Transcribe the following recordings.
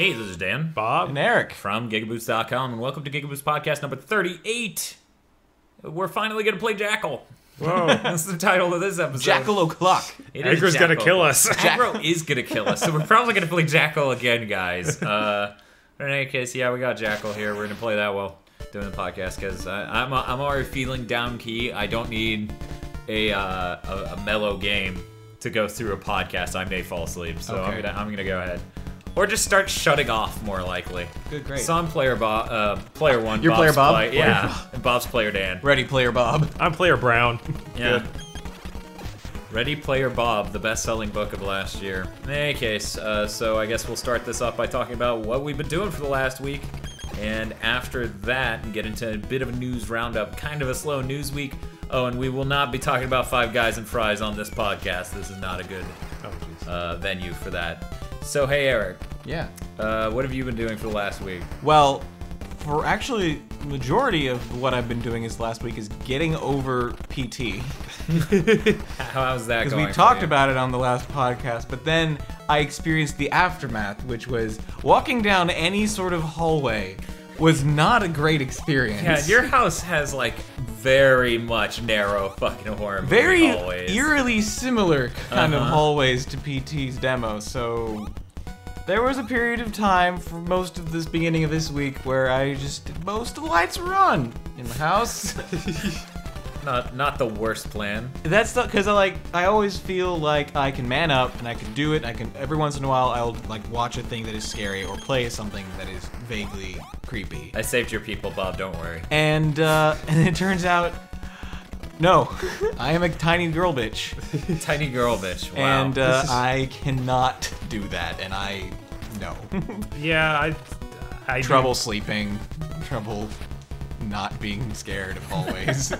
Hey, this is Dan, Bob, and Eric from GigaBoots.com, and welcome to GigaBoots Podcast number 38. We're finally going to play Jackal. Whoa. That's the title of this episode. Jackal-o-clock. Anger's gonna kill us. Aggro is going to kill us, so we're probably going to play Jackal again, guys. In any case, yeah, we got Jackal here. We're going to play that while doing the podcast, because I'm already feeling down key. I don't need a mellow game to go through a podcast. I may fall asleep, so Okay. I'm gonna go ahead. Or just start shutting off, more likely. Good, great. So I'm player one. You're Bob's player Bob? Yeah, and Bob's player Dan. Ready, player Bob. I'm player Brown. Yeah. Good. Ready Player Bob, the best-selling book of last year. In any case, so I guess we'll start this off by talking about what we've been doing for the last week. And after that, get into a bit of a news roundup, kind of a slow news week. Oh, and we will not be talking about Five Guys and Fries on this podcast. This is not a good venue for that. So, hey, Eric. Yeah. What have you been doing for the last week? Well, for actually, majority of what I've been doing this last week is getting over PT. How's that Because going? we talked about it on the last podcast, but then I experienced the aftermath, which was walking down any sort of hallway was not a great experience. Yeah, your house has, like, very much narrow fucking horror movie very hallways. eerily similar kind of hallways to PT's demo, so there was a period of time for most of this beginning of this week where most of the lights were on in the house. Not the worst plan. That's because I always feel like I can man up and I can do it. Every once in a while I'll like watch a thing that is scary or play something that is vaguely creepy. I saved your people, Bob, don't worry. And it turns out, no, I am a tiny girl bitch. Tiny girl bitch, wow. And I cannot do that, and no. Yeah, I Trouble sleeping, trouble not being scared of hallways.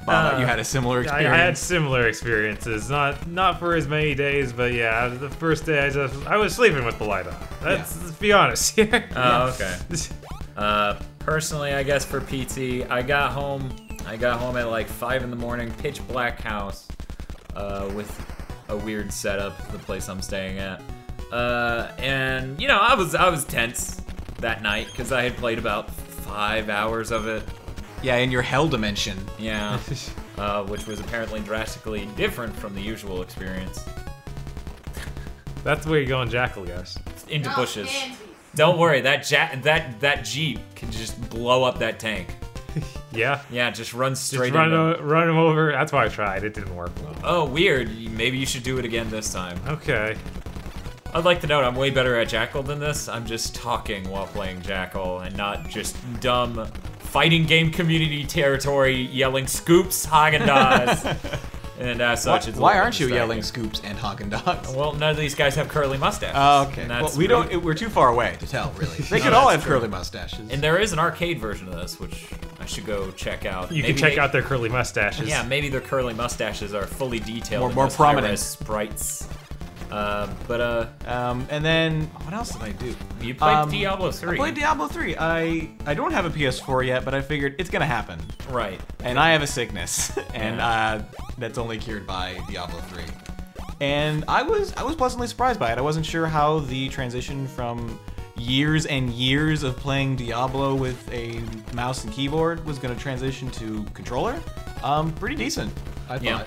Bob, you had a similar experience. I had similar experiences, not for as many days, but yeah, the first day I was sleeping with the light on. Let's be honest here. Oh, okay. Personally, I guess for PT, I got home at like 5 in the morning, pitch black house, with a weird setup, the place I'm staying at. And you know, I was tense that night because I had played about 5 hours of it. Yeah, in your hell dimension. Yeah, which was apparently drastically different from the usual experience. That's the way you go on Jackal, guys. Into bushes. Don't worry, that Jeep can just blow up that tank. Yeah. Yeah, just run straight Just into run him over. That's why I tried. It didn't work well. Oh, weird. Maybe you should do it again this time. Okay. I'd like to note I'm way better at Jackal than this. I'm just talking while playing Jackal and not just dumb fighting game community territory yelling scoops, Haagen-Dazs. And as such, it's a Why little aren't you distracting. yelling scoops and Haagen-Dazs? Well, none of these guys have curly mustaches. Oh, okay. And Well, that's we really- don't. We're too far away to tell, really. They No, could all that's have true. curly mustaches. And there is an arcade version of this, which I should go check out. You can check out their curly mustaches. Yeah, maybe their curly mustaches are fully detailed. in More those prominent. high-res sprites. And then what else did I do? You played Diablo 3. I played Diablo 3. I don't have a PS4 yet, but I figured it's gonna happen. Right. And I have a sickness, and that's only cured by Diablo 3. And I was pleasantly surprised by it. I wasn't sure how the transition from years and years of playing Diablo with a mouse and keyboard was going to transition to controller. Pretty decent, I thought. Yeah.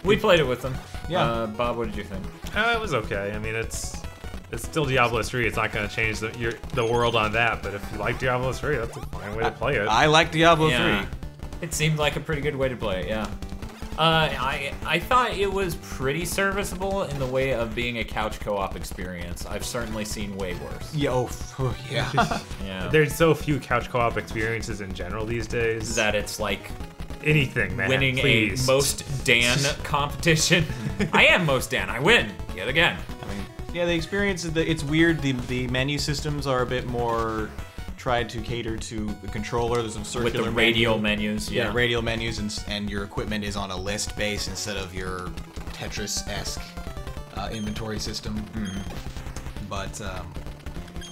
We played it with them. Yeah. Bob, what did you think? It was okay. I mean, it's still Diablo 3. It's not going to change the world on that. But if you like Diablo 3, that's a fine way to play it. I like Diablo Yeah. 3. It seemed like a pretty good way to play it, yeah. I thought it was pretty serviceable in the way of being a couch co-op experience. I've certainly seen way worse. Yeah, yeah. Yeah. There's so few couch co-op experiences in general these days. That it's like Anything, man. winning please. a most Dan competition. I am most Dan. I win yet again. I mean, yeah, the experience is it's weird. The menu systems are a bit more tried to cater to the controller. There's some circular With the radial menu. menus, Yeah, yeah. radial menus, and your equipment is on a list base instead of your Tetris-esque inventory system. But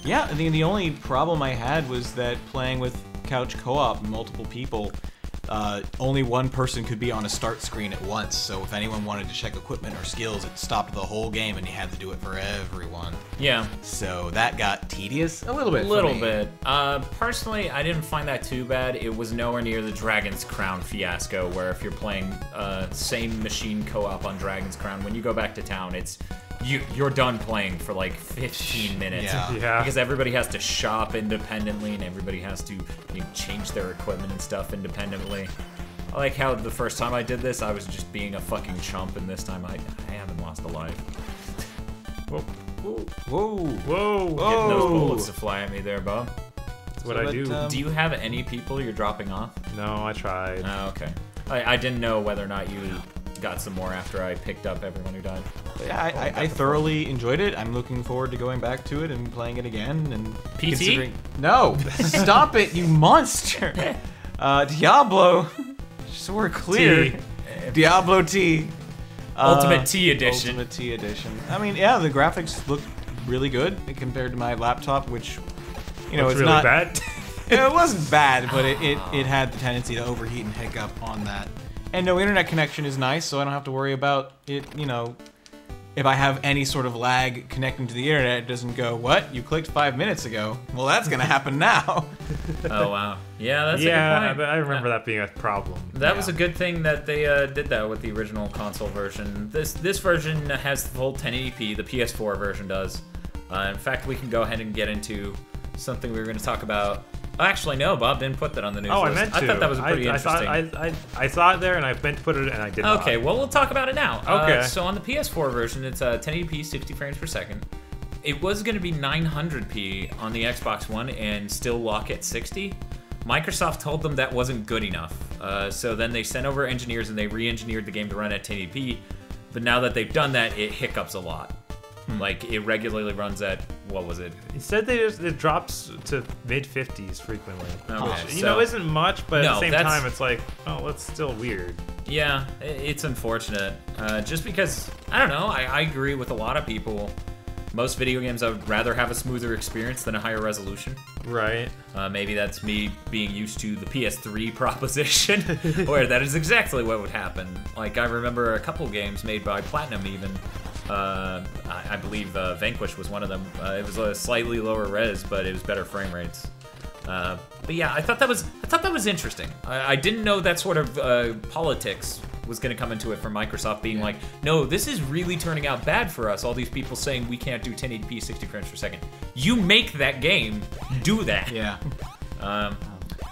yeah, I think the only problem I had was that playing with couch co-op, multiple people, only one person could be on a start screen at once. So if anyone wanted to check equipment or skills, it stopped the whole game, and you had to do it for everyone. Yeah. So that got tedious a little bit. A little bit. Personally, I didn't find that too bad. It was nowhere near the Dragon's Crown fiasco, where if you're playing same machine co-op on Dragon's Crown, when you go back to town, it's you're done playing for like 15 minutes. Yeah. Because everybody has to shop independently, and everybody has to change their equipment and stuff independently. I like how the first time I did this, I was just being a fucking chump, and this time I haven't lost a life. Whoa. Whoa. Whoa. Getting those bullets to fly at me there, Bob. That's what I do. Do you have any people you're dropping off? No, I tried. Oh, okay. I didn't know whether or not you got some more after I picked up everyone who died. Yeah, I thoroughly enjoyed it. I'm looking forward to going back to it and playing it again. And PT? No, stop it, you monster! Diablo, so we're clear. T. Diablo T. Ultimate T edition. Ultimate T edition. I mean, yeah, the graphics look really good compared to my laptop, which, it's really not bad. It wasn't bad, but it had the tendency to overheat and hiccup on that. And no internet connection is nice, so I don't have to worry about it, if I have any sort of lag connecting to the internet, it doesn't go, what? You clicked 5 minutes ago. Well, that's going to happen now. Oh, wow. Yeah, that's a good point. But I remember that being a problem. That was a good thing that they did that with the original console version. This version has the full 1080p, the PS4 version does. In fact, we can go ahead and get into something we were going to talk about. Actually, no, Bob didn't put that on the news list. I meant to. I thought that was pretty interesting. I saw it there, and I meant to put it, and I did not. Okay, well, we'll talk about it now. Okay. So on the PS4 version, it's 1080p, 60 frames per second. It was going to be 900p on the Xbox One and still lock at 60. Microsoft told them that wasn't good enough. So then they sent over engineers, and they re-engineered the game to run at 1080p. But now that they've done that, it hiccups a lot. Like, it regularly runs at, what was it? He said it drops to mid-50s frequently. Okay, Which, isn't much, but at the same that's- time, it's like, oh, that's still weird. Yeah, it's unfortunate. Just because, I don't know, I agree with a lot of people. Most video games, I would rather have a smoother experience than a higher resolution. Right. Maybe that's me being used to the PS3 proposition, where that is exactly what would happen. Like, I remember a couple games made by Platinum even. I believe Vanquish was one of them. It was a slightly lower res, but it was better frame rates. But yeah, I thought that was interesting. I didn't know that sort of politics was going to come into it from Microsoft being like, no, this is really turning out bad for us. All these people saying we can't do 1080p 60 frames per second. You make that game, do that. Yeah.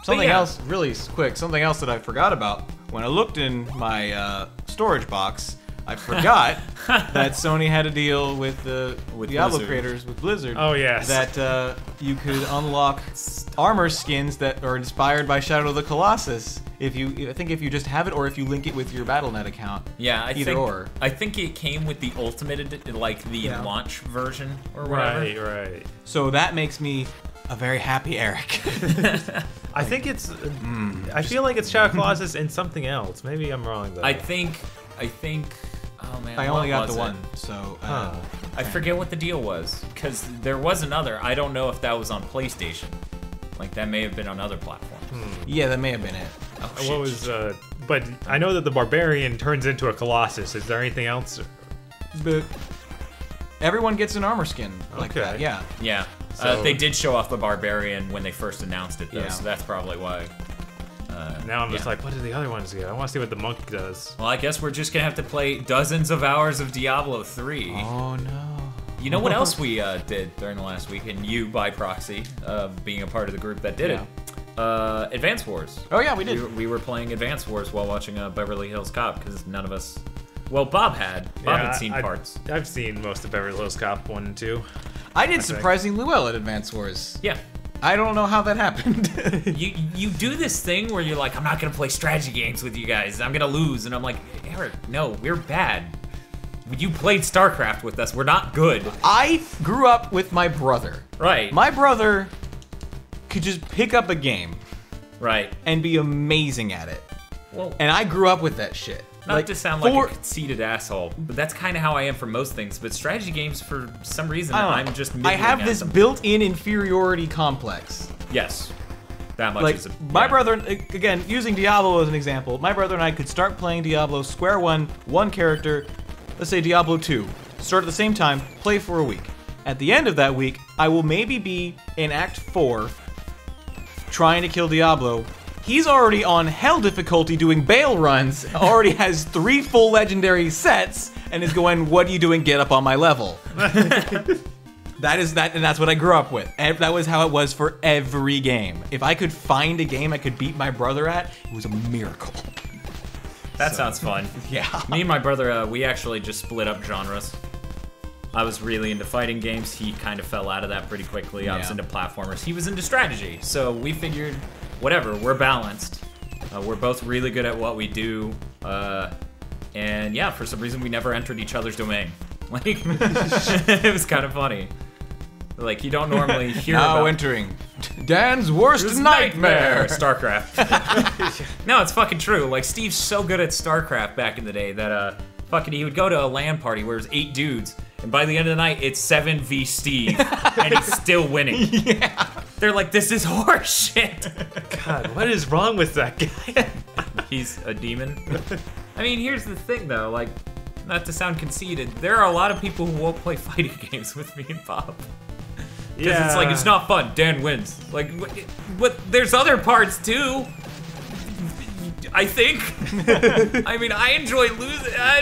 Something else, really quick, something else that I forgot about. When I looked in my storage box, I forgot that Sony had a deal with the Diablo Blizzard. creators, with Blizzard. Oh, yes. That you could unlock armor skins that are inspired by Shadow of the Colossus. I think if you just have it, or if you link it with your Battle.net account. Yeah, I think it came with the Ultimate, like the launch version or whatever. Right. So that makes me a very happy Eric. I think it's. I feel like it's Shadow of the Colossus and something else. Maybe I'm wrong though. I think. Oh man, I only got was the it? one, so. I forget what the deal was, because there was another. I don't know if that was on PlayStation. Like, that may have been on other platforms. Yeah, that may have been it. Oh, shit. What was? But I know that the Barbarian turns into a Colossus. Is there anything else? But everyone gets an armor skin like Okay. that, yeah. Yeah. So- They did show off the Barbarian when they first announced it, though, Yeah. so that's probably why. Now I'm just yeah. like, what do the other ones get? I want to see what the monk does. Well, I guess we're just gonna have to play dozens of hours of Diablo 3. Oh no. You know what else we did during the last week, and you by proxy, being a part of the group that did it? Advance Wars. Oh yeah, we did. We were playing Advance Wars while watching Beverly Hills Cop, because none of us... Well, Bob had. Bob had seen parts. I've seen most of Beverly Hills Cop 1 and 2. I did surprisingly well at Advance Wars. Yeah. I don't know how that happened. You do this thing where you're like, I'm not gonna play strategy games with you guys. I'm gonna lose, and I'm like, Eric, no, we're bad. You played StarCraft with us. We're not good. I grew up with my brother. Right. My brother could just pick up a game Right. and be amazing at it. Well, And I grew up with that shit. not to sound like a conceited asshole, but that's kind of how I am for most things. But strategy games, for some reason, I don't know. I'm just I middling have at this them. built-in inferiority complex. Yes. That much Like, is my brother, again, using Diablo as an example, my brother and I could start playing Diablo square one character, let's say Diablo 2, start at the same time, play for a week. At the end of that week, I will maybe be in Act 4, trying to kill Diablo. He's already on Hell difficulty doing bail runs, already has 3 full legendary sets, and is going, what are you doing? Get up on my level. That is that, and that's what I grew up with. That was how it was for every game. If I could find a game I could beat my brother at, it was a miracle. That sounds fun. Yeah. Me and my brother, we actually just split up genres. I was really into fighting games. He kind of fell out of that pretty quickly. I was Yeah. into platformers. He was into strategy. So we figured, whatever, we're balanced. We're both really good at what we do. And yeah, for some reason we never entered each other's domain. Like, it was kind of funny. Like, you don't normally hear Now about... entering Dan's worst nightmare. StarCraft. No, it's fucking true. Like, Steve's so good at StarCraft back in the day that fucking he would go to a LAN party where there's 8 dudes, and by the end of the night it's 7 v Steve, and he's still winning. Yeah. They're like, this is horse shit. God, what is wrong with that guy? He's a demon. I mean, here's the thing though, like, not to sound conceited, there are a lot of people who won't play fighting games with me and Bob. Because it's like, it's not fun, Dan wins. Like, what, there's other parts too. I think. I mean, I enjoy losing. I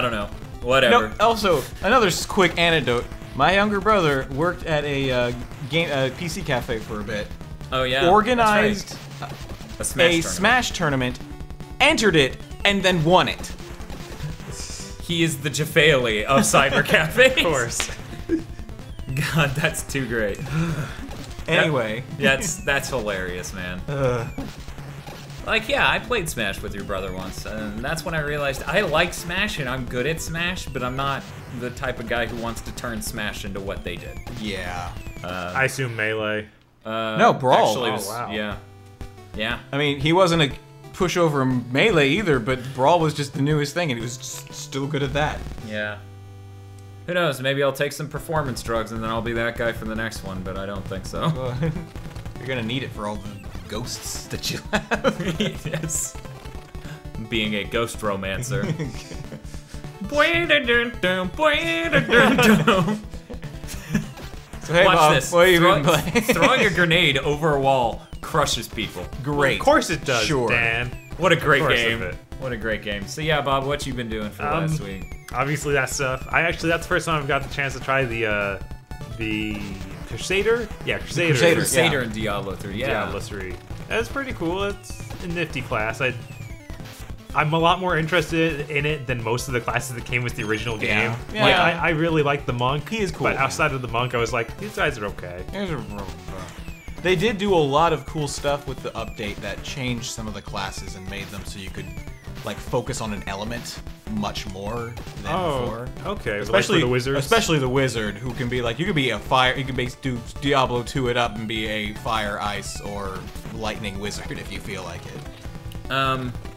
don't know. Whatever. No, also, another quick anecdote. My younger brother worked at a PC cafe for a bit. Oh yeah. Organized That's right. a tournament. Smash tournament, entered it, and then won it. He is the Jafale of cyber cafes. Of course. God, that's too great. Anyway. That's hilarious, man. Like, yeah, I played Smash with your brother once, and that's when I realized I like Smash and I'm good at Smash, but I'm not the type of guy who wants to turn Smash into what they did. Yeah. I assume Melee. No, Brawl. Actually, it Oh, was, wow. yeah. Yeah. I mean, he wasn't a pushover Melee either, but Brawl was just the newest thing, and he was still good at that. Yeah. Who knows? Maybe I'll take some performance drugs and then I'll be that guy for the next one, but I don't think so. Well, you're gonna need it for all the ghosts that you have. Yes. Being a ghost romancer. So hey, Watch Bob, this. what have you been playing? Throwing a grenade over a wall crushes people. Great. Of course it does, Sure. Dan. What a great Of course game. it. What a great game. So yeah, Bob, what you been doing for last week? Obviously that stuff. That's the first time I've got the chance to try the Crusader? Yeah, Crusader. Crusader. Crusader Yeah. and Diablo 3, yeah. Diablo 3. That's pretty cool. It's a nifty class. I'm a lot more interested in it than most of the classes that came with the original game. Yeah. Like, Yeah. I really like the monk. He is cool, But man. outside of the monk, I was like, these guys are okay. They did do a lot of cool stuff with the update that changed some of the classes and made them so you could like focus on an element much more than before. Okay. Especially like for the wizards. Especially the wizard, who can be like, you could be a fire, you can do Diablo 2 it up and be a fire, ice, or lightning wizard if you feel like it.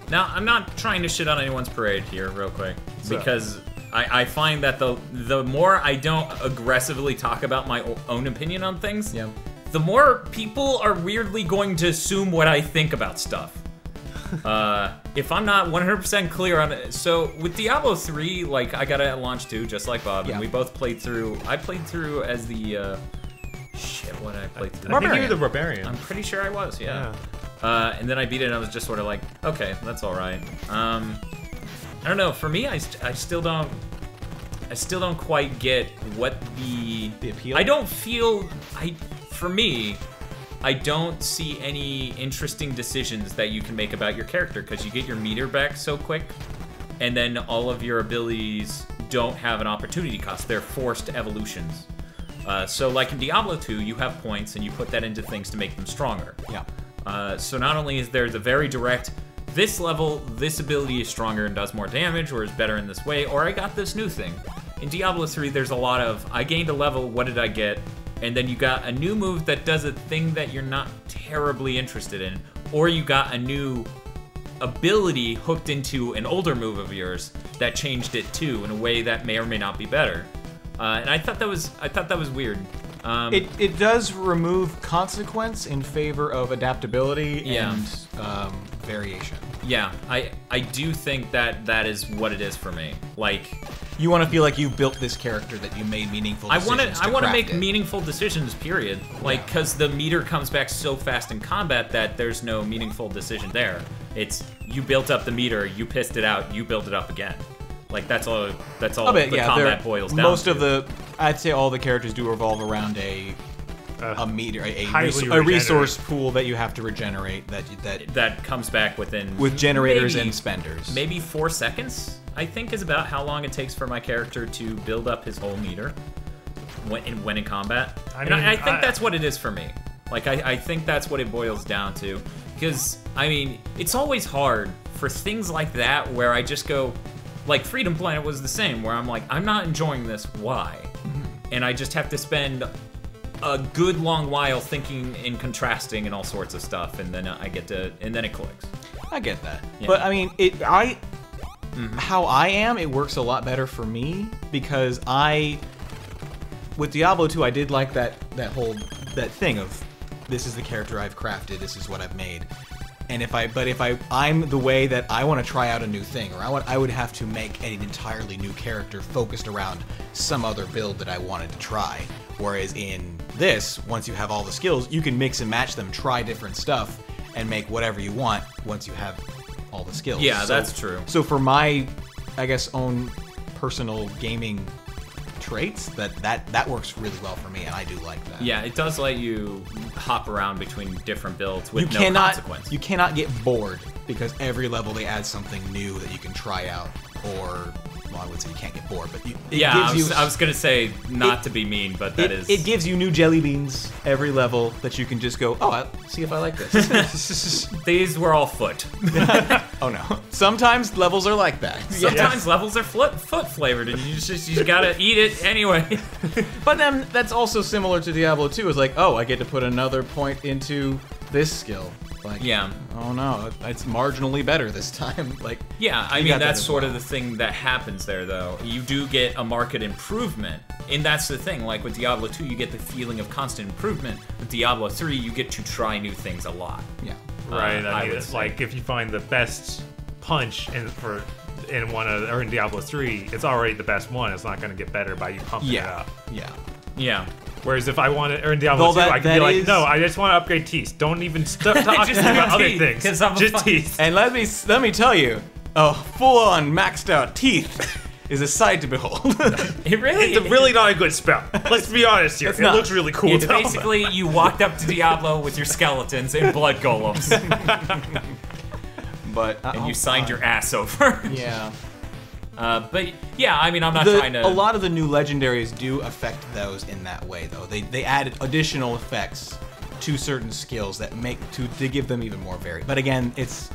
Now, I'm not trying to shit on anyone's parade here, real quick, So- because I find that the more I don't aggressively talk about my own opinion on things, Yeah. the more people are weirdly going to assume what I think about stuff. If I'm not 100% clear on it, so with Diablo 3, like, I got it at launch too, just like Bob, Yeah. and we both played through. I played through as the shit. What did I play through? I think you were the barbarian. I'm pretty sure I was, yeah. And then I beat it and I was just sort of like, okay, that's all right. I don't know, for me, I still don't quite get what the appeal? I don't feel, for me, I don't see any interesting decisions that you can make about your character, because you get your meter back so quick, and then all of your abilities don't have an opportunity cost. They're forced evolutions. So like in Diablo 2, you have points and you put that into things to make them stronger. Yeah. So not only is there the very direct, this level, this ability is stronger and does more damage, or is better in this way, or I got this new thing. In Diablo 3, there's a lot of, I gained a level, what did I get? And then you got a new move that does a thing that you're not terribly interested in, or you got a new ability hooked into an older move of yours that changed it too in a way that may or may not be better. And I thought that was weird. It does remove consequence in favor of adaptability and variation. Yeah, I do think that is what it is for me. Like, you want to feel like you built this character, that you made meaningful decisions. I want to make meaningful decisions. Period. Like, because the meter comes back so fast in combat that there's no meaningful decision there. It's you built up the meter, you pissed it out, you build it up again. Like that's all. That's all the combat boils down to. I'd say all the characters do revolve around a meter, a resource pool that you have to regenerate. That comes back with generators and spenders. Maybe 4 seconds, I think, is about how long it takes for my character to build up his whole meter when in combat. I think that's what it is for me. Like I think that's what it boils down to. Because I mean, it's always hard for things like that where I just go. Like, Freedom Planet was the same, where I'm like, I'm not enjoying this, why? And I just have to spend a good long while thinking and contrasting and all sorts of stuff, and then and then it clicks. I get that. Yeah. But, I mean, how I am, it works a lot better for me, because with Diablo 2, I did like that thing of, this is the character I've crafted, this is what I've made. And if I'm the way that I want to try out a new thing, or I would have to make an entirely new character focused around some other build that I wanted to try. Whereas in this, once you have all the skills, you can mix and match them, try different stuff, and make whatever you want once you have all the skills. Yeah, that's true. So for my, I guess, own personal gaming traits, that works really well for me, and I do like that. Yeah, it does let you hop around between different builds with no consequence. You cannot get bored, because every level they add something new that you can try out, or, well, I would say you can't get bored, but I was gonna say not to be mean, but it gives you new jelly beans every level that you can just go, oh, I'll see if I like this. These were all foot. Oh no. Sometimes levels are like that. Sometimes levels are foot flavored, and you gotta eat it anyway. But then that's also similar to Diablo 2. It's like, oh, I get to put another point into this skill. Like, yeah. Oh no, it's marginally better this time. Like, yeah, I mean that's sort of the thing that happens there, though. You do get a market improvement, and that's the thing. Like with Diablo 2, you get the feeling of constant improvement. With Diablo 3, you get to try new things a lot. Yeah. Right. I mean, it's like if you find the best punch in Diablo 3, it's already the best one. It's not going to get better by you pumping it up. Yeah. Yeah. Whereas if I want to earn Diablo 2, I can be like, no, I just want to upgrade teeth. Don't even talk about other things. Just teeth. And let me tell you, a full-on maxed out teeth is a sight to behold. It's really not a good spell. Let's be honest here. It looks really cool. It's basically you walked up to Diablo with your skeletons and blood golems. And you signed your ass over. Yeah. But yeah, I mean, I'm not trying to. A lot of the new legendaries do affect those in that way, though. They added additional effects to certain skills that to give them even more varied. But again, it's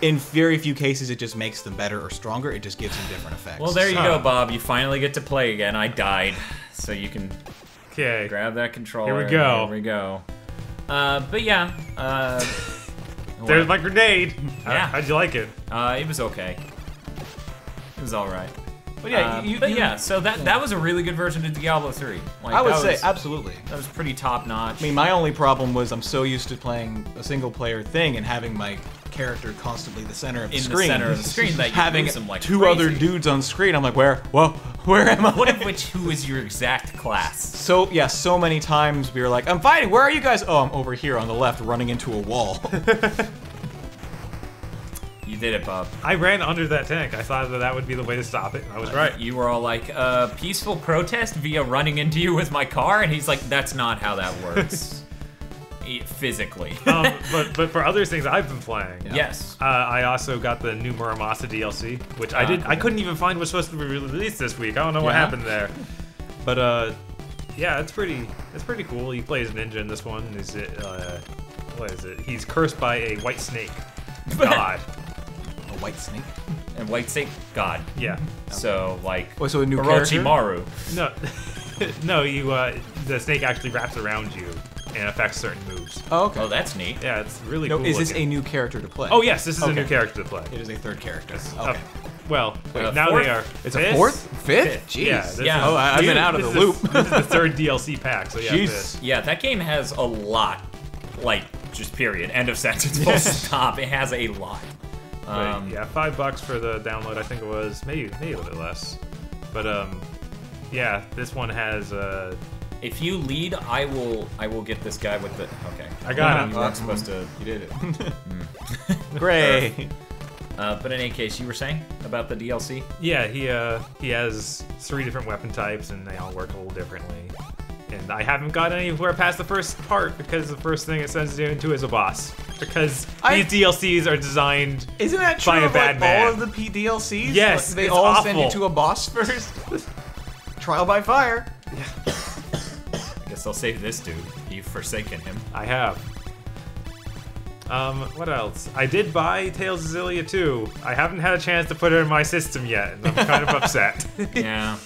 in very few cases it just makes them better or stronger. It just gives them different effects. Well, there you go, Bob. You finally get to play again. I died, so you can grab that controller. Here we go. Here we go. But yeah. There's my grenade. Yeah. How'd you like it? It was okay. It was all right. But yeah, so that was a really good version of Diablo 3. Like, I would say absolutely. That was pretty top notch. I mean, my only problem was I'm so used to playing a single player thing and having my character constantly the center of the screen. In the center of the screen, that you having lose them like two crazy. other dudes on screen. I'm like, where am I? One of which, who is your exact class? So yeah, so many times we were like, I'm fighting. Where are you guys? Oh, I'm over here on the left, running into a wall. You did it, Bob. I ran under that tank. I thought that would be the way to stop it. I was right. You were all like, peaceful protest via running into you with my car? And he's like, that's not how that works. Physically. But for other things I've been playing. Yeah. Yes. I also got the new Muramasa DLC, which I didn't. Cool. I couldn't even find was supposed to be released this week. I don't know what happened there. But yeah, it's pretty cool. He plays ninja in this one. What is it? He's cursed by a white snake. God. A white snake? And white snake god. Yeah. So like so a new character? Orochimaru. No, the snake actually wraps around you and affects certain moves. Oh, okay. Oh, that's neat. Yeah, it's really cool. Is this a new character to play? Oh yes, this is a new character to play. It is a third character. Okay. Well, wait, now fourth? they are. It's this? a fourth? Fifth? Fifth. Jeez. Yeah, this Yeah. Oh, I've been Dude, out of the This loop. is the third DLC pack, so yeah. Jeez. This. Yeah, that game has a lot. Like, just period. End of sentence. Full stop. It has a lot. Yeah, $5 for the download. I think it was maybe a little bit less. But yeah, this one has. If you lead, I will get this guy with the. Okay. I got him. You weren't supposed to. You did it. Great. But in any case, you were saying about the DLC? Yeah, he has 3 different weapon types, and they all work a little differently. And I haven't got anywhere past the first part because the first thing it sends you into is a boss. Because these DLCs are designed. Isn't that true by a of bad like, man. all of the DLCs? Yes, Like, they it's all send you awful. to a boss first. Trial by fire. I guess I'll save this dude. You've forsaken him. I have. What else? I did buy Tales of Xillia 2. I haven't had a chance to put it in my system yet, and I'm kind of upset. Yeah.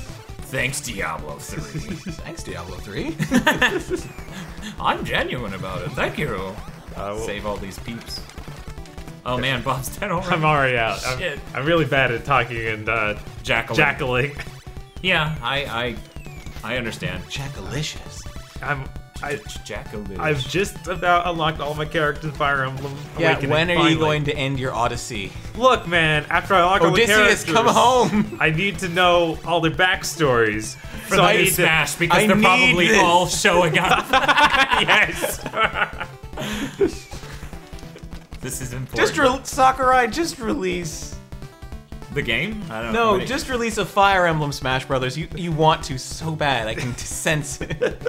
Thanks, Diablo 3. Thanks, Diablo 3. I'm genuine about it. Thank you. Well, Save all these peeps. Oh man, Bob's dead already. I'm already out. Shit. I'm really bad at talking and jackling. Yeah, I understand. Jackalicious. Jackal-o-clock. I've just about unlocked all my characters in Fire Emblem Yeah, Awakening, when are finally. you going to end your Odyssey? Look, man, after I unlock all the Odysseus, characters, come home! I need to know all their backstories. For so I the need Smash, to. because I they're need probably this. all showing up. Yes. This is important. Sakurai, just release. The game? I don't know. No, just release a Fire Emblem Smash Brothers. You want to so bad. I can sense it.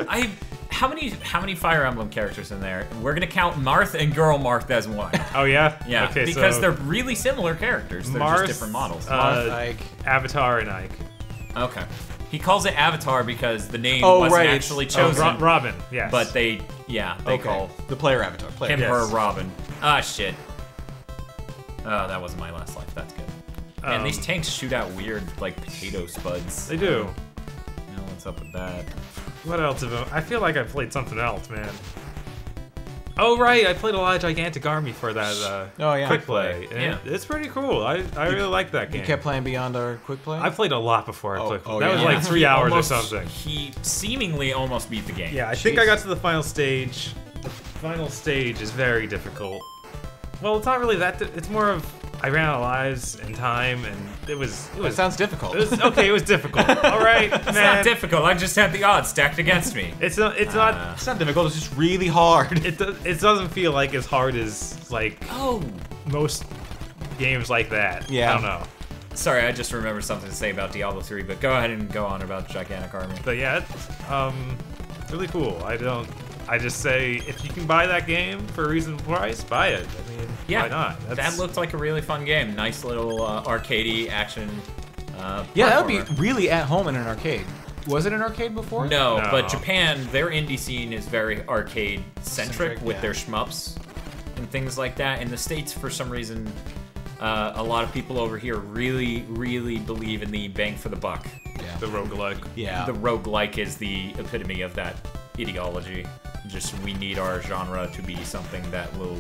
How many Fire Emblem characters in there? We're gonna count Marth and Girl Marth as one. Oh yeah. Yeah, Okay, because so they're really similar characters. They're Marth, just different models. Like, Avatar and Ike. Okay. He calls it Avatar because the name Oh, wasn't right, actually it's- chosen. Robin. Yes. But they call the player avatar. him, Yes. her, Robin. Ah, shit. Oh, that wasn't my last life. That's good. And these tanks shoot out weird, like, potato spuds. They do. No, what's up with that? What else have I played like I played something else, man. Oh right, I played a lot of Gigantic Army for that Oh, yeah. quick play. And Yeah. it's pretty cool. I really like that game. You kept playing beyond our quick play? I played a lot before I Oh, quick play. oh, That yeah. was like 3 hours or Almost- something. He seemingly almost beat the game. Yeah, I think I got to the final stage. The final stage is very difficult. Well, it's not really that. It's more of I ran out of lives and time, and it was. That sounds difficult. It was okay. It was difficult. All right, man. It's not difficult. I just had the odds stacked against me. It's not. It's not. It's not difficult. It's just really hard. It doesn't feel like as hard as like Oh. most games like that. Yeah. I don't know. Sorry, I just remembered something to say about Diablo 3, but go ahead and go on about Gigantic Army. But yeah, it's really cool. I just say if you can buy that game for a reasonable price, buy it. I mean, Yeah, why not? that looked like a really fun game. Nice little arcadey action. Yeah, that would be platformer. really at home in an arcade. Was it an arcade before? No, No. but Japan, their indie scene is very arcade-centric Centric, with yeah. their shmups and things like that. In the States, for some reason, a lot of people over here really, really believe in the bang for the buck. Yeah. The roguelike. Yeah. The roguelike is the epitome of that ideology. Just we need our genre to be something that will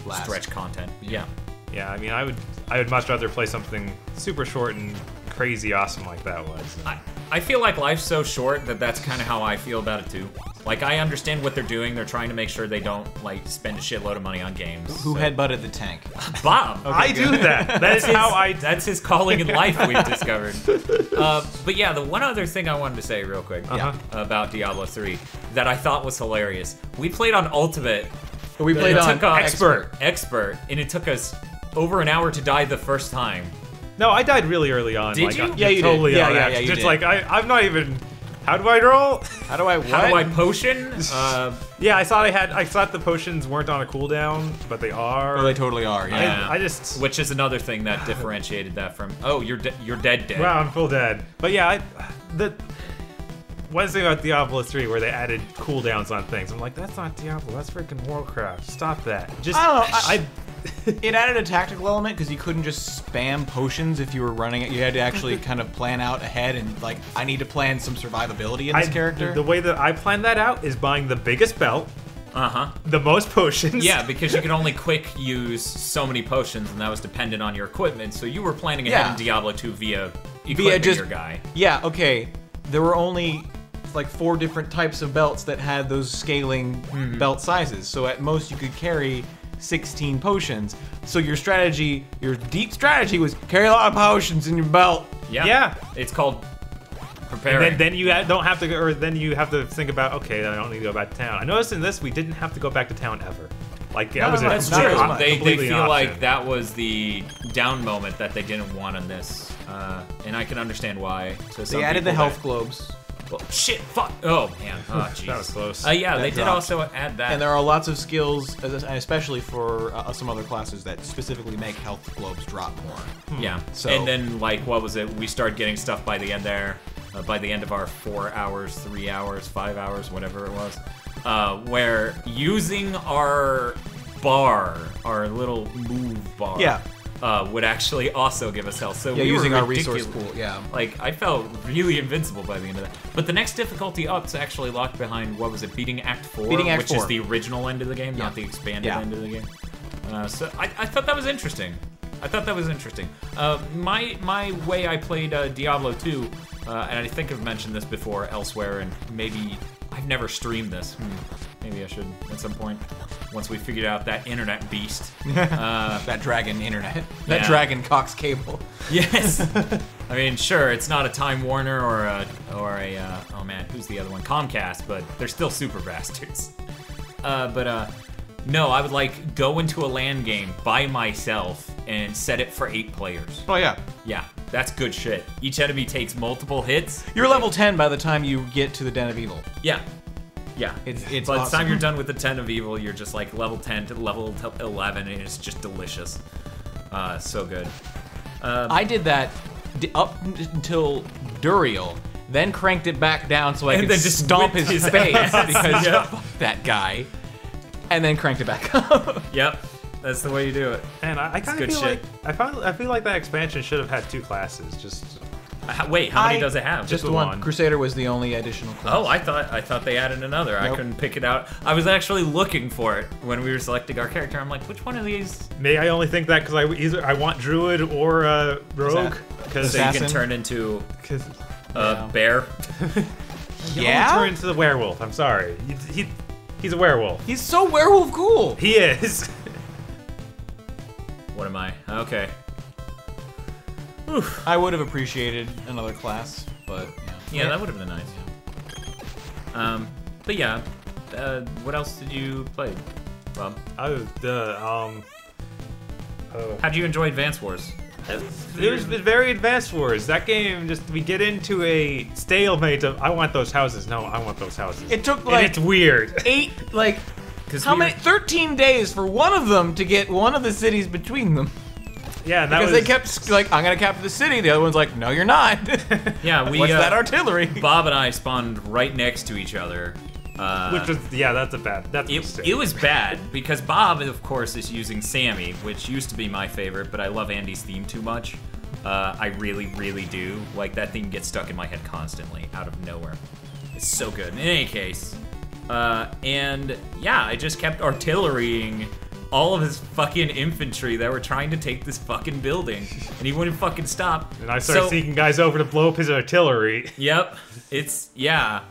Last. stretch content. Yeah. Yeah, I mean, I would much rather play something super short and crazy awesome like that was. I feel like life's so short that that's kind of how I feel about it too. Like, I understand what they're doing. They're trying to make sure they don't, like, spend a shitload of money on games. Who so- headbutted the tank? Bob. I do that. That is how I. That's his calling in life, we've discovered. But yeah, the one other thing I wanted to say real quick about Diablo 3 that I thought was hilarious. We played on Ultimate. We played It on took us- Expert. And it took us over an hour to die the first time. No, I died really early on. Did like, you? Yeah, you did. totally Yeah, on yeah, accident. yeah, you Just did. like I'm not even. How do I roll? How do I what? How do I potion? Yeah, I thought the potions weren't on a cooldown, but they are. Oh, they totally are. Yeah. Yeah. I just. Which is another thing that differentiated that from, oh, you're dead. Wow, I'm full dead. But yeah, the one thing about Diablo 3 where they added cooldowns on things, I'm like, that's not Diablo, that's freaking Warcraft. Stop that. Just I don't know. It added a tactical element because you couldn't just spam potions if you were running it. You had to actually kind of plan out ahead and like, I need to plan some survivability in this character. The way that I planned that out is buying the biggest belt, the most potions. Yeah, because you could only quick use so many potions, and that was dependent on your equipment. So you were planning ahead in Diablo 2 via equipping your guy. Yeah, okay. There were only like 4 different types of belts that had those scaling belt sizes. So at most you could carry 16 potions. So your strategy, your deep strategy was carry a lot of potions in your belt. Yeah. It's called preparing. And then you don't have to, or then you have to think about, okay, I don't need to go back to town. I noticed in this we didn't have to go back to town ever. Like that was that's a true. They completely feel an like option. that was the down moment that they didn't want in this, and I can understand why. To some They added the people health globes. Well, shit, fuck. Oh man, oh jeez. That was close. Yeah, That they did dropped. also add that. And there are lots of skills, especially for some other classes, that specifically make health globes drop more. Yeah. So- And then, like, what was it? We started getting stuff by the end there. By the end of our 4 hours, 3 hours, 5 hours, whatever it was, where using our bar, our little move bar, would actually also give us health. So Yeah, we using were our resource ridiculous. pool, yeah. Like, I felt really invincible by the end of that. But the next difficulty up's actually locked behind, what was it, Beating Act 4? Beating Act which 4. is the original end of the game, not the expanded end of the game. So I thought that was interesting. My way I played Diablo 2, and I think I've mentioned this before elsewhere, and maybe I've never streamed this. Maybe I should at some point, once we figured out that internet beast. That dragon internet. That Yeah. dragon Cox cable. Yes. I mean, sure, it's not a Time Warner or a oh man, who's the other one? Comcast, but they're still super bastards. No, I would like go into a LAN game by myself and set it for 8 players. Oh yeah. Yeah, that's good shit. Each enemy takes multiple hits. You're level 10 by the time you get to the Den of Evil. Yeah. It's By the awesome. time you're done with the 10 of Evil, you're just like level 10 to level 11, and it's just delicious. So good. I did that up until Duriel, then cranked it back down so I And could then just stomp whipped his his face ass. because Yeah. fuck that guy, and then cranked it back up. Yep, that's the way you do it. And I kind good of feel shit. like I feel like that expansion should have had 2 classes. Just Wait, how many does it have? Just the one. one. Crusader was the only additional class. Oh, I thought they added another. I Nope. couldn't pick it out. I was actually looking for it when we were selecting our character. I'm like, which one of these? may I only think that because I want Druid or Rogue because So you Assassin? can turn into because a bear. Yeah? turn into the werewolf. I'm sorry, he's a werewolf. He's so werewolf cool. He is. What am I? Okay. I would have appreciated another class, but Yeah, that would have been nice. But yeah, what else did you play, Bob? How'd you enjoy Advance Wars? It was very Advanced Wars. That game, just we get into a stalemate of I want those houses. No, I want those houses. It took And like it's weird. 8, like, 'Cause how we many? were- 13 days for one of them to get one of the cities between them. Yeah, and that Because was, they kept like, I'm gonna capture the city. The other one's like, no, you're not. Yeah, we. What's that artillery? Bob and I spawned right next to each other. which was that's a mistake. It was bad because Bob, of course, is using Sammy, which used to be my favorite, but I love Andy's theme too much. I really, really do. Like, that theme gets stuck in my head constantly, out of nowhere. It's so good. In any case, and yeah, I just kept artillerying all of his fucking infantry that were trying to take this fucking building, and he wouldn't fucking stop. And I started seeking guys over to blow up his artillery. Yep, yeah.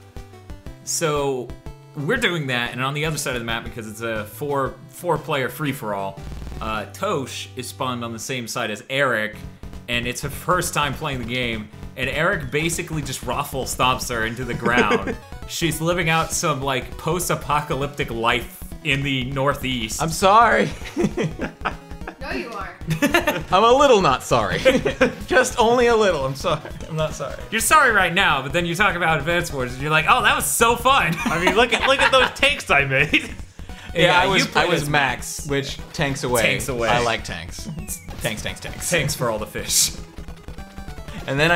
So we're doing that, and on the other side of the map, because it's a four-player free-for-all, Tosh is spawned on the same side as Eric, and it's her first time playing the game, and Eric basically just raffle stomps her into the ground. She's living out some, like, post-apocalyptic life in the Northeast. I'm sorry. No, you are. I'm a little not sorry. Just only a little. I'm sorry. I'm not sorry. You're sorry right now, but then you talk about Advance Wars, and you're like, oh, that was so fun. I mean, look at those tanks I made. Yeah, you I played was as Max, which tanks away. Tanks away. I like tanks. Tanks. Thanks for all the fish. And then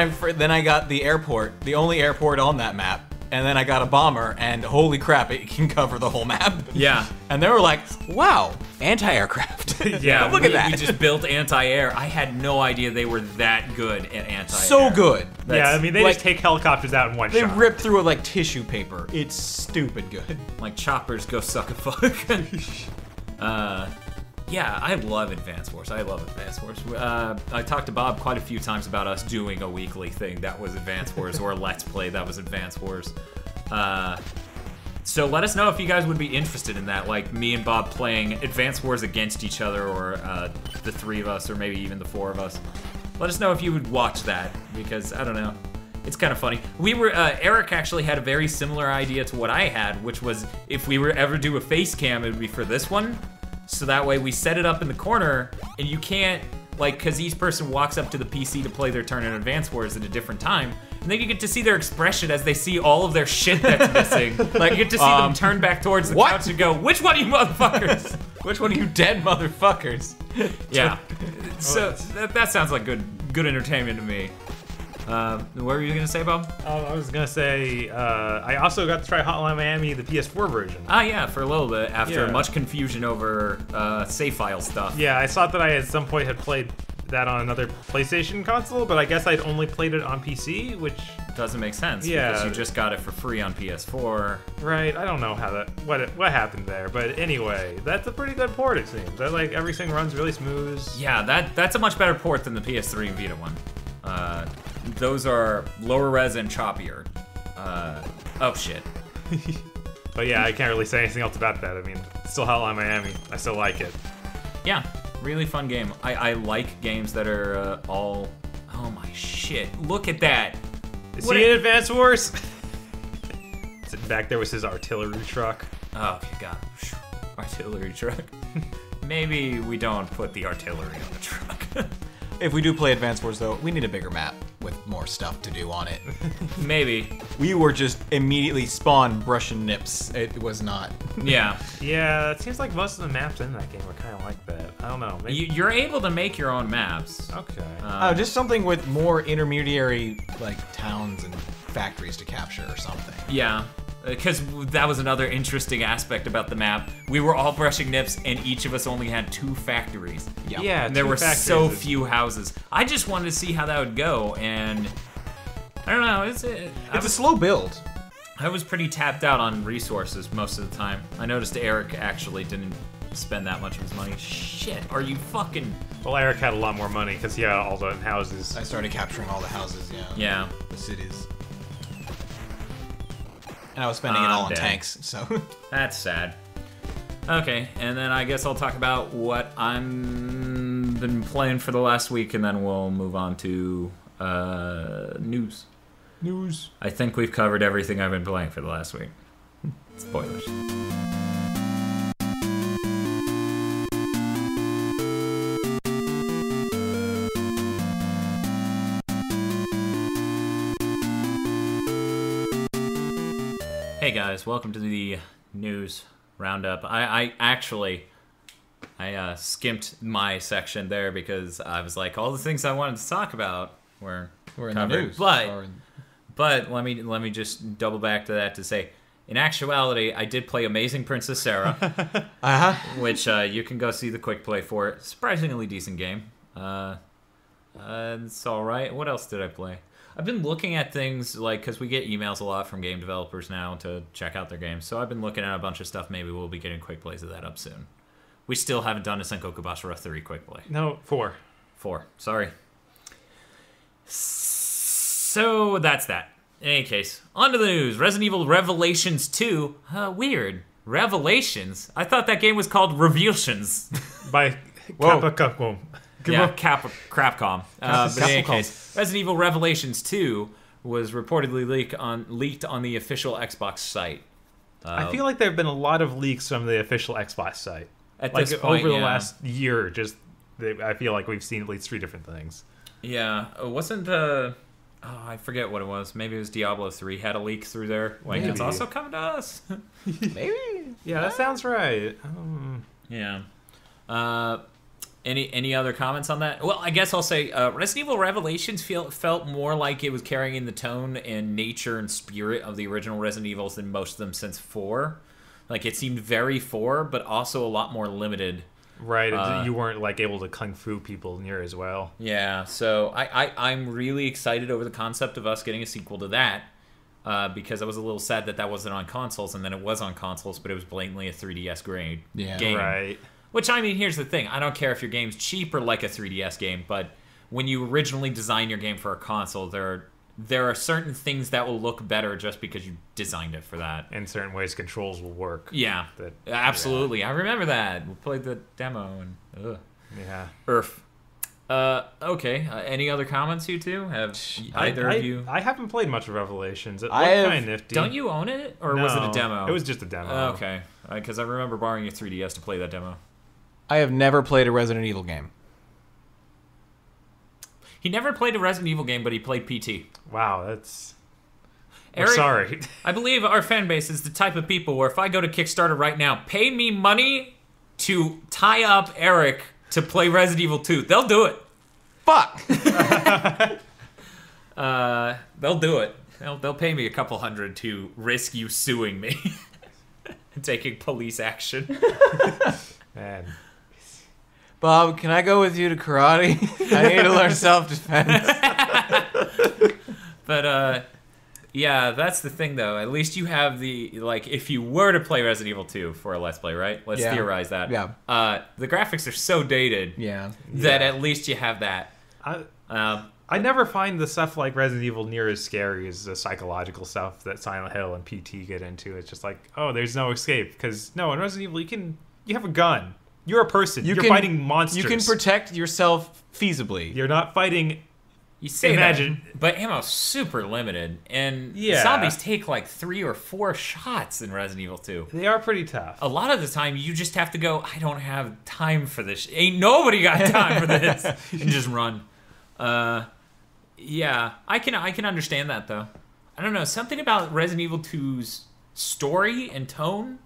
I got the airport, the only airport on that map. And then I got a bomber, and holy crap, it can cover the whole map. Yeah. And they were like, wow, anti-aircraft. Yeah, look at that. We just built anti-air. I had no idea they were that good at anti-air. So good. Yeah, I mean, they just take helicopters out in one They shot. rip through it like tissue paper. It's stupid good. Like choppers go suck a fuck. Yeah, I love Advance Wars. I love Advance Wars. I talked to Bob quite a few times about us doing a weekly thing that was Advance Wars, or a Let's Play that was Advance Wars. So let us know if you guys would be interested in that, like me and Bob playing Advance Wars against each other, or the three of us, or maybe even the four of us. Let us know if you would watch that, because, I don't know, it's kind of funny. Eric actually had a very similar idea to what I had, which was if we were ever do a face cam, it would be for this one. So that way we set it up in the corner, and you can't, like, because each person walks up to the PC to play their turn in Advance Wars at a different time, and then you get to see their expression as they see all of their shit that's missing. Like, you get to see them turn back towards the couch and go, "Which one of you motherfuckers? Which one of you dead motherfuckers?" Yeah. So that sounds like good entertainment to me. What were you gonna say, Bob? I was gonna say, I also got to try Hotline Miami, the PS4 version. Ah, yeah, for a little bit, after Yeah. much confusion over save file stuff. Yeah, I thought that I at some point had played that on another PlayStation console, but I guess I'd only played it on PC, which... Doesn't make sense, Yeah. because you just got it for free on PS4. Right, I don't know how what happened there, but anyway, that's a pretty good port, it seems. Like, everything runs really smooth. Yeah, that's a much better port than the PS3 and Vita one. Those are lower res and choppier. Oh shit. But yeah, I can't really say anything else about that. I mean, it's still Hotline Miami. I still like it. Yeah, really fun game. I like games that are all... Oh my shit, look at that. Is What he a- in Advance Wars? Sitting back there with his artillery truck. Oh, okay, God. Artillery truck. Maybe we don't put the artillery on the truck. If we do play Advance Wars, though, we need a bigger map with more stuff to do on it. Maybe. We were just immediately spawned brushing nips. It was not. Yeah. Yeah, it seems like most of the maps in that game are kind of like that. I don't know. Maybe... You're able to make your own maps. Okay. Oh, just something with more intermediary, like, towns and factories to capture or something. Yeah. Because that was another interesting aspect about the map. We were all brushing nips, and each of us only had 2 factories. Yep. Yeah, And there two were factories so is- few houses. I just wanted to see how that would go, and I don't know. It's a slow build. I was pretty tapped out on resources most of the time. I noticed Eric actually didn't spend that much of his money. Shit, are you fucking... Well, Eric had a lot more money because he had all the houses. I started capturing all the houses, yeah. Yeah. The cities. And I was spending it all on dead. tanks, so... That's sad. Okay, and then I guess I'll talk about what I'm been playing for the last week, and then we'll move on to news. News. I think we've covered everything I've been playing for the last week. Spoilers. Hey guys, welcome to the news roundup. I actually skimped my section there because I was like, all the things I wanted to talk about were We're in covered. the news. But let me just double back to that to say, in actuality, I did play Amazing Princess Sarah, which you can go see the quick play for it. Surprisingly decent game. It's all right. What else did I play? I've been looking at things like, because we get emails a lot from game developers now to check out their games. So I've been looking at a bunch of stuff. Maybe we'll be getting quick plays of that up soon. We still haven't done a Senko Kubashira 3 quick play. No, 4. 4. Sorry. So that's that. In any case, on to the news. Resident Evil Revelations 2. Weird. Revelations? I thought that game was called Revelations. By Whoa. Capcom. Yeah, Crapcom. But in any case, Resident Evil Revelations 2 was reportedly leaked on the official Xbox site. I feel like there have been a lot of leaks from the official Xbox site. At Like this point, over the yeah. last year, I feel like we've seen at least 3 different things. Yeah, wasn't I forget what it was. Maybe it was Diablo 3 had a leak through there. Like, it's Maybe. also coming to us. Maybe. Yeah, that sounds right. Yeah. Any other comments on that? Well, I guess I'll say Resident Evil Revelations felt more like it was carrying the tone and nature and spirit of the original Resident Evils than most of them since 4. Like, it seemed very 4, but also a lot more limited. Right, you weren't like able to kung fu people near as well. Yeah, so I'm really excited over the concept of us getting a sequel to that. Because I was a little sad that wasn't on consoles, and then it was on consoles, but it was blatantly a 3DS grade game. Right. Which, I mean, here's the thing. I don't care if your game's cheap or like a 3DS game, but when you originally design your game for a console, there are certain things that will look better just because you designed it for that. In certain ways, controls will work. Yeah, absolutely. Yeah. I remember that. We played the demo, and Yeah. Okay. Any other comments, you two? Have either of you? I haven't played much of Revelations. It looked I have- kind of nifty. Don't you own it, or was it a demo? It was just a demo. Okay, because I remember borrowing your 3DS to play that demo. I have never played a Resident Evil game. He never played a Resident Evil game, but he played PT. Wow, that's... Eric, We're sorry. I believe our fan base is the type of people where if I go to Kickstarter right now, pay me money to tie up Eric to play Resident Evil 2. They'll do it. Fuck! They'll do it. They'll pay me a couple $100 to risk you suing me and taking police action. Man. Bob, can I go with you to karate? I need to learn self-defense. But, yeah, that's the thing, though. At least you have the, like, if you were to play Resident Evil 2 for a Let's Play, right? Let's theorize that. Yeah. The graphics are so dated that at least you have that. I never find the stuff like Resident Evil near as scary as the psychological stuff that Silent Hill and PT get into. It's just like, oh, there's no escape. Because, no, in Resident Evil, you have a gun. You're a person. You're fighting monsters. You can protect yourself feasibly. You're not fighting... You say Imagine. that, but ammo's super limited, and Yeah. zombies take like 3 or 4 shots in Resident Evil 2. They are pretty tough. A lot of the time, you just have to go, I don't have time for this. Ain't nobody got time for this. And just run. Yeah, I can understand that, though. I don't know, something about Resident Evil 2's story and tone,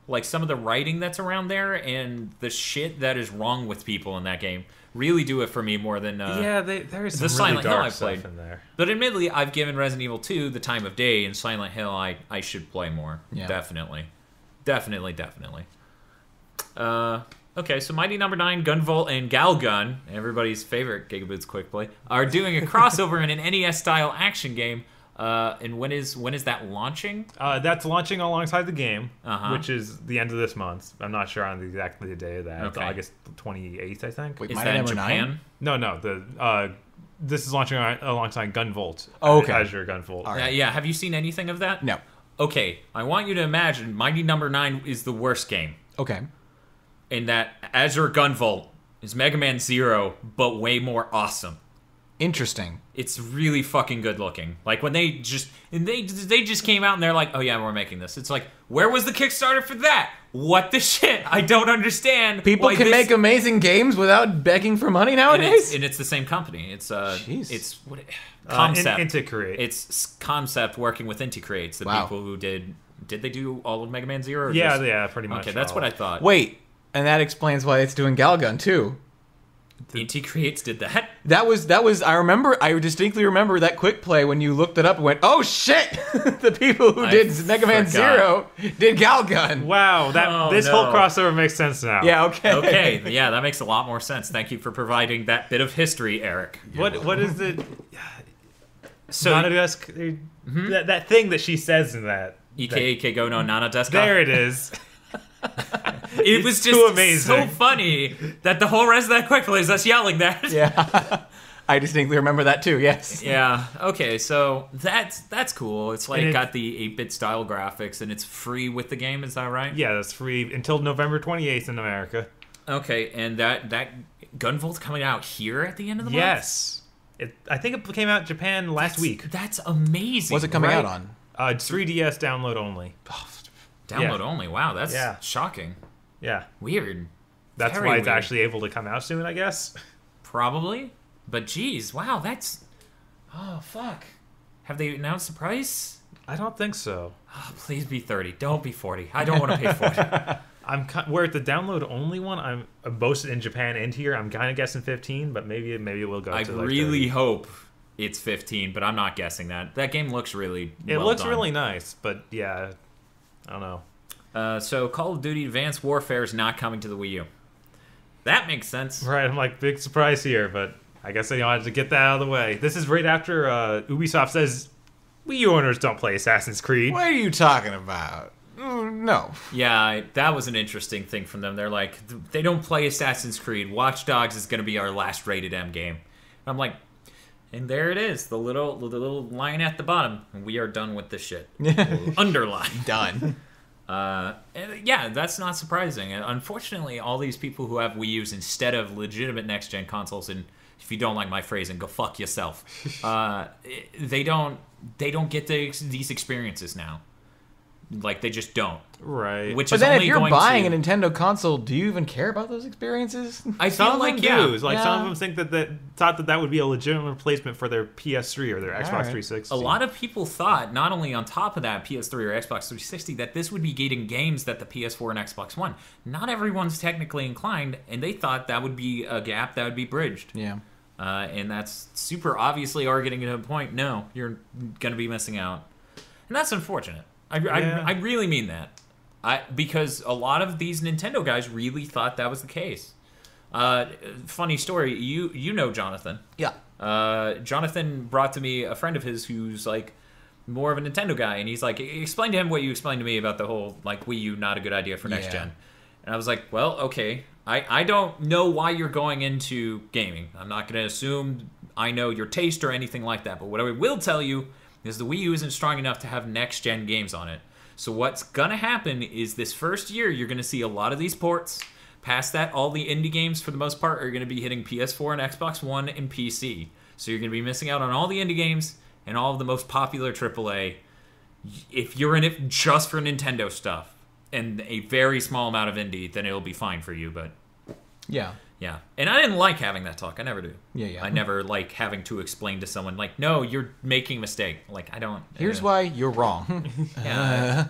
like some of the writing that's around there and the shit that is wrong with people in that game, really do it for me more than there is some the really Silent Hill I dark played. stuff in there. But admittedly, I've given Resident Evil 2 the time of day, and Silent Hill I should play more. Yeah. Definitely. Okay, so Mighty Number 9, Gunvolt, and Galgun, everybody's favorite GigaBoots quick play, are doing a crossover in an NES-style action game. And when is that launching? That's launching alongside the game, Uh-huh. which is the end of this month. I'm not sure on exactly the day of that. It's Okay. August 28th, I think. Wait, Is Mighty that in Number Japan? 9? No. This is launching alongside Gunvolt. Oh, okay. Azure Gunvolt. All right. Yeah, have you seen anything of that? No. Okay, I want you to imagine Mighty Number 9 is the worst game. Okay. And that Azure Gunvolt is Mega Man Zero, but way more awesome. Interesting. It's really fucking good looking. Like when they just came out and they're like, oh yeah, we're making this. It's like, where was the Kickstarter for that? What the shit? I don't understand. People why can this- make amazing games without begging for money and nowadays? it's the same company. It's Jeez. it's what Concept. Integrate. It's Concept working with Inticreates, the Wow. people who did they do all of Mega Man Zero? Or yeah, just- yeah, pretty much. Okay, that's all. what I thought. Wait, and that explains why it's doing Galgun too. Inticreates did that. That was I distinctly remember that quick play when you looked it up and went, "Oh shit." The people who I did Mega Man forgot. Zero did Galgun. Wow, this no. whole crossover makes sense now. Yeah, okay. Okay, yeah, that makes a lot more sense. Thank you for providing that bit of history, Eric. What is it? So, Nanadesk, that thing that she says in that. Ike Keigo no Nana Deska. There it is. It was It's just too amazing. so funny that the whole rest of that quick play is us yelling that. Yeah. I distinctly remember that too, yes. Yeah, okay, so that's cool. It's like And it- got the 8-bit style graphics and it's free with the game, is that right? Yeah, that's free until November 28th in America. Okay, and that Gunvolt's coming out here at the end of the month? Yes. I think it came out in Japan last week. That's amazing. What's it coming right? out on? 3DS download only. Download Yeah. only. Wow, that's Yeah. shocking. Yeah. Weird. That's Very why it's weird. actually able to come out soon, I guess. Probably. But geez, wow, that's... Oh, fuck. Have they announced the price? I don't think so. Oh, please be 30. Don't be 40. I don't want to pay 40. We're at the download only one. I'm both in Japan and here. I'm kind of guessing 15, but maybe it will go I to like really 30. hope it's 15, but I'm not guessing that. That game looks really It well looks done. really nice, but yeah, I don't know. So Call of Duty Advanced Warfare is not coming to the Wii U. That makes sense. Right, I'm like, big surprise here, but I guess they wanted to get that out of the way. This is right after Ubisoft says Wii U owners don't play Assassin's Creed. What are you talking about? No. Yeah, that was an interesting thing from them. They're like, they don't play Assassin's Creed. Watch Dogs is going to be our last rated M game. I'm like, and there it is, the little line at the bottom. We are done with this shit. Underline. Done. And yeah, that's not surprising. And unfortunately, all these people who have Wii U's instead of legitimate next-gen consoles, and if you don't like my phrasing, go fuck yourself. They don't get these experiences now. Like, they just don't. Right. Which But is then only if you're going buying to, a Nintendo console, do you even care about those experiences? I Some feel of like, them yeah. do. Like, Yeah. some of them think thought that would be a legitimate replacement for their PS3 or their Xbox right. 360. A lot of people thought, not only on top of that PS3 or Xbox 360, that this would be gating games that the PS4 and Xbox One. Not everyone's technically inclined, and they thought that would be a gap that would be bridged. Yeah. And that's super obviously are getting to a point, no, you're going to be missing out. And that's unfortunate. I really mean that. Because a lot of these Nintendo guys really thought that was the case. Funny story, you know Jonathan. Yeah. Jonathan brought to me a friend of his who's like more of a Nintendo guy, and he's like, explain to him what you explained to me about the whole like Wii U not a good idea for next gen. And I was like, well, okay, I don't know why you're going into gaming. I'm not going to assume I know your taste or anything like that, but what I will tell you is the Wii U isn't strong enough to have next gen games on it. So what's gonna happen is this first year you're gonna see a lot of these ports. Past that, all the indie games for the most part are gonna be hitting PS4 and Xbox One and PC. So you're gonna be missing out on all the indie games and all of the most popular AAA. If you're in it just for Nintendo stuff and a very small amount of indie, then it'll be fine for you. But Yeah. yeah, and I didn't like having that talk. I never do. Yeah. I never like having to explain to someone like, no, you're making a mistake. Like I don't. Here's why you're wrong. Yeah,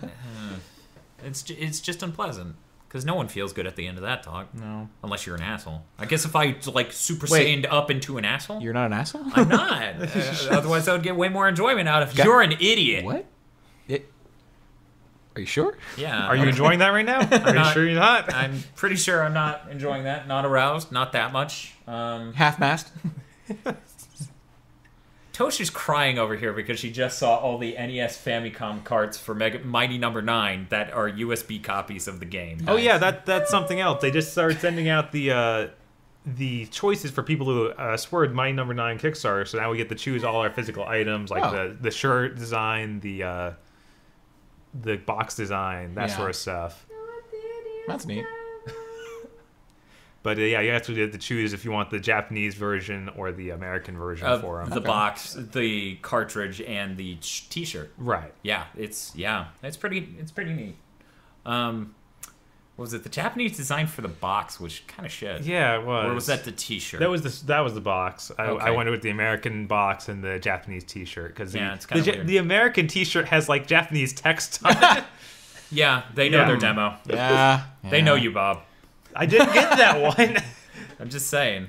it's just unpleasant because no one feels good at the end of that talk. No. Unless you're an asshole. I guess if I like Super Wait. Saiyaned up into an asshole, You're not an asshole? I'm not. Otherwise, I would get way more enjoyment out of. You're an idiot. What? Are you sure? Yeah. Are you enjoying that right now? Are you not- sure you're not? I'm pretty sure I'm not enjoying that. Not aroused. Not that much. Half-mast? Tosh is crying over here because she just saw all the NES Famicom carts for Mighty Number 9 that are USB copies of the game. Oh yeah, that's something else. They just started sending out the choices for people who scored My Number 9 Kickstarter. So now we get to choose all our physical items, like the shirt design, the box design, that sort of stuff. That's neat. But yeah, you actually have to choose if you want the Japanese version or the American version for them. The box, the cartridge, and the T-shirt. Right. Yeah, it's pretty neat. What was it? The Japanese design for the box was kind of shit. Yeah, it was. Or was that the T-shirt? That was the box. I Okay. went with the American box and the Japanese T-shirt because it's kinda weird. the American T-shirt has like Japanese text on it. Yeah, they know their demo. Yeah. They know you, Bob. I didn't get that one. I'm just saying.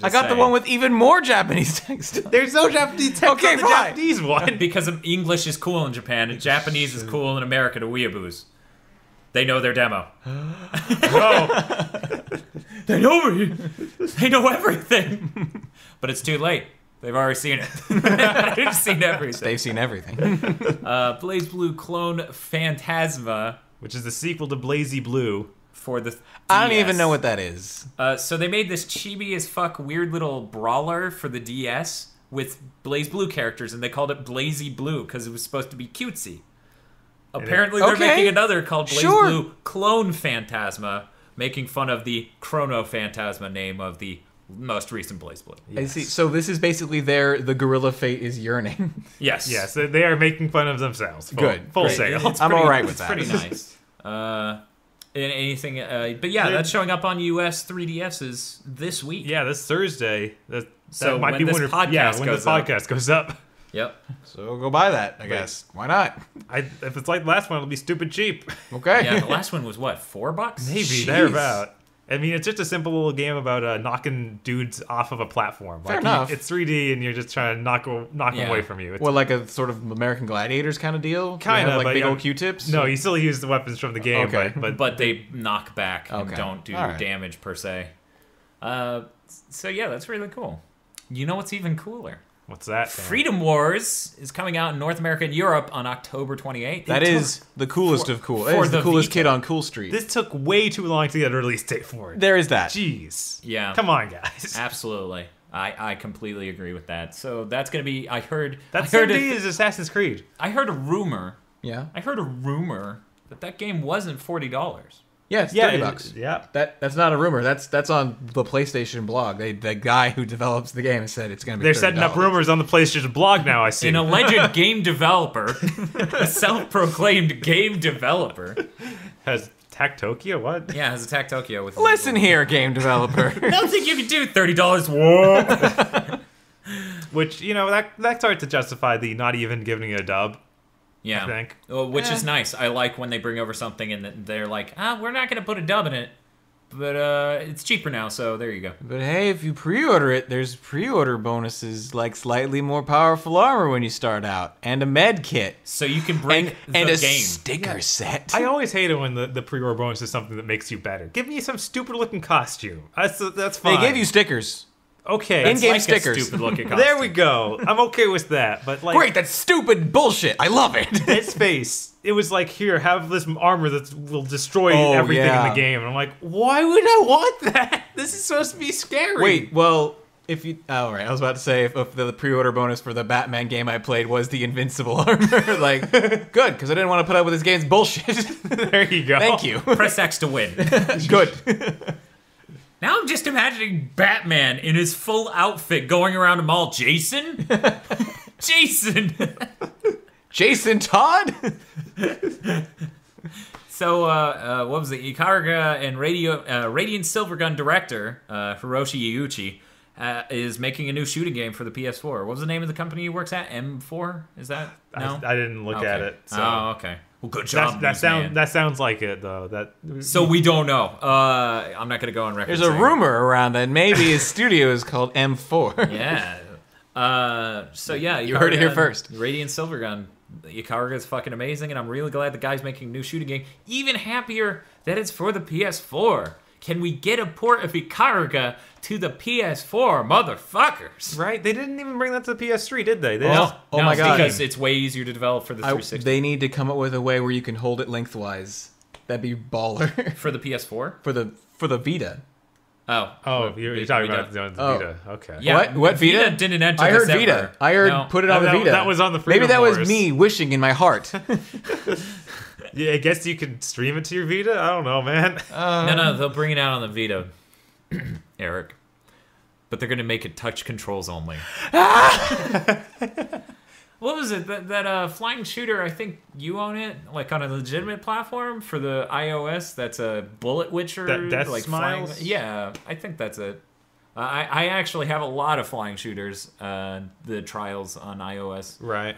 I got the one with even more Japanese text. There's no Japanese text Okay, on the fine. Japanese one. Because English is cool in Japan and Japanese is cool in America to weeaboos. They know their demo. Oh, They know me. They know everything. But it's too late. They've already seen it. They've seen everything. They've seen everything. Blaze Blue Clone Phantasma which is the sequel to Blazy Blue. for the DS. I don't even know what that is. So they made this chibi as fuck weird little brawler for the DS with Blaze Blue characters, and they called it Blazy Blue because it was supposed to be cutesy. Apparently, they're Okay. making another called Blaze Sure. Blue Clone Phantasma, making fun of the Chrono Phantasma name of the most recent Blaze Blue. I see. So this is basically the gorilla fate is yearning. Yes. Yes, they are making fun of themselves. Good. Full Great. sale. I'm all right with that. It's pretty nice. Anything, but yeah, that's showing up on US 3DSs this week. Yeah, this Thursday. That So might when be this when the podcast goes up. podcast goes up. Yep. So go buy that, I guess. Why not? If it's like the last one, it'll be stupid cheap. Okay. Yeah, the last one was what, $4? Maybe Jeez. thereabout. I mean, it's just a simple little game about knocking dudes off of a platform. Fair enough. It's 3D, and you're just trying to knock them Yeah. away from you. It's, Well, like a sort of American Gladiators kind of deal? Kinda, They have, like but big yeah. old Q-tips? no, you still use the weapons from the game, Okay. but But they knock back and Okay. don't do All right. damage per se. So yeah, that's really cool. You know what's even cooler? What's that? Dan? Freedom Wars is coming out in North America and Europe on October 28th. That is the coolest of cool. That is the coolest kid on Cool Street. This took way too long to get a release date for it. There is that. Jeez. Yeah. Come on, guys. Absolutely. I completely agree with that. So that's going to be, I heard is Assassin's Creed. I heard a rumor. Yeah. I heard a rumor that game wasn't $40. Yeah, it's $30. Yeah. That's not a rumor. That's on the PlayStation blog. The guy who develops the game said it's going to be. They're $30. setting up rumors on the PlayStation blog now. I see. An alleged game developer, a self-proclaimed game developer, has Tac Tokyo what? Yeah, has attacked Tokyo with. Listen here, game developer. I don't think you can do $30. Whoa. Which that starts to justify the not even giving it a dub. Yeah, I think. Well, which is nice. I like when they bring over something and they're like, we're not going to put a dub in it, but it's cheaper now, so there you go. But hey, if you pre-order it, there's pre-order bonuses like slightly more powerful armor when you start out, and a med kit. So you can break and the a game. sticker set. I always hate it when the pre-order bonus is something that makes you better. Give me some stupid-looking costume. That's fine. They give you stickers. Okay. In-game like stickers. Stupid-looking costume. There we go. I'm okay with that. But like, Great, that's stupid bullshit. I love it. Dead Space, it was like, here, have this armor that will destroy everything in the game. And I'm like, why would I want that? This is supposed to be scary. Wait, well, if you... Oh, right, I was about to say if the pre-order bonus for the Batman game I played was the Invincible armor. Like, good, because I didn't want to put up with this game's bullshit. There you go. Thank you. Press X to win. Good. Now I'm just imagining Batman in his full outfit going around a mall. Jason? Jason! Jason Todd? So, what was it? Ikaruga and Radiant Silvergun director, Hiroshi Yuichi, is making a new shooting game for the PS4. What was the name of the company he works at? M4? Is that? No? I didn't look at it. So. Oh, okay. Well, good job. That sounds like it, though. So we don't know. I'm not going to go on record. There's a rumor around that maybe his studio is called M4. Yeah. So yeah, You heard it here first. Radiant Silvergun. Ikaruga is fucking amazing, and I'm really glad the guy's making a new shooting game. Even happier that it's for the PS4. Can we get a port of Ikaruga to the PS4, motherfuckers? Right? They didn't even bring that to the PS3, did they? No, my God. Because it's way easier to develop for the 360. They need to come up with a way where you can hold it lengthwise. That'd be baller. For the PS4? For the Vita. Oh, you're talking about the Vita. Okay. Yeah, What Vita? didn't enter. I heard this Vita. ever. I heard No. put it on the Vita. That was on the Freedom Maybe that was Wars. me wishing in my heart. Yeah, I guess you could stream it to your Vita. I don't know, man. No, they'll bring it out on the Vita, Eric. But they're gonna make it touch controls only. What was it? That flying shooter, I think you own it, like on a legitimate platform for the iOS. That's a Bullet Witcher. That Death like Smiles? Flying, yeah, I think that's it. I actually have a lot of flying shooters, the trials on iOS. Right.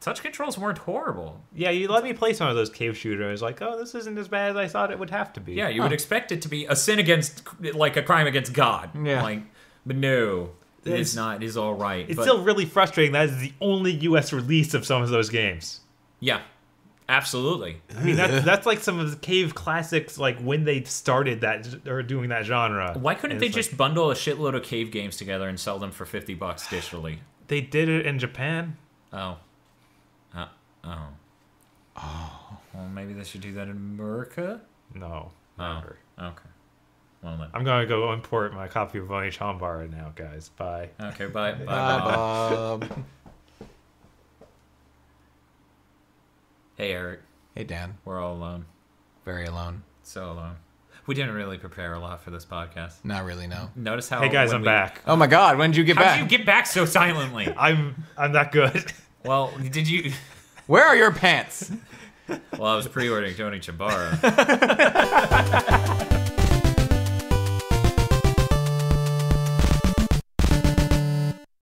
Touch controls weren't horrible. Yeah, you let me play some of those cave shooters. Like, oh, this isn't as bad as I thought it would have to be. Yeah, you would expect it to be a sin against, like a crime against God. Yeah. Like, but no, it is not. It is all right. It's but, still really frustrating that is the only U.S. release of some of those games. Yeah, absolutely. I mean, that's like some of the cave classics, like when they started that or doing that genre. Why couldn't And they it's just bundle a shitload of cave games together and sell them for $50 digitally? They did it in Japan. Well, maybe they should do that in America. No. Oh, Never. okay. Well then. I'm gonna go import my copy of Oni Chambar right now, guys. Bye. Okay, bye. Bye. Bob. Hey, Eric. Hey, Dan. We're all alone. Very alone. So alone. We didn't really prepare a lot for this podcast. Not really, no. Notice how. Hey guys, when I'm we- back. Oh my God, when did you get How back? did you get back so silently? I'm that good. Well, did you? Where are your pants? Well, I was pre-ordering Tony Chambara.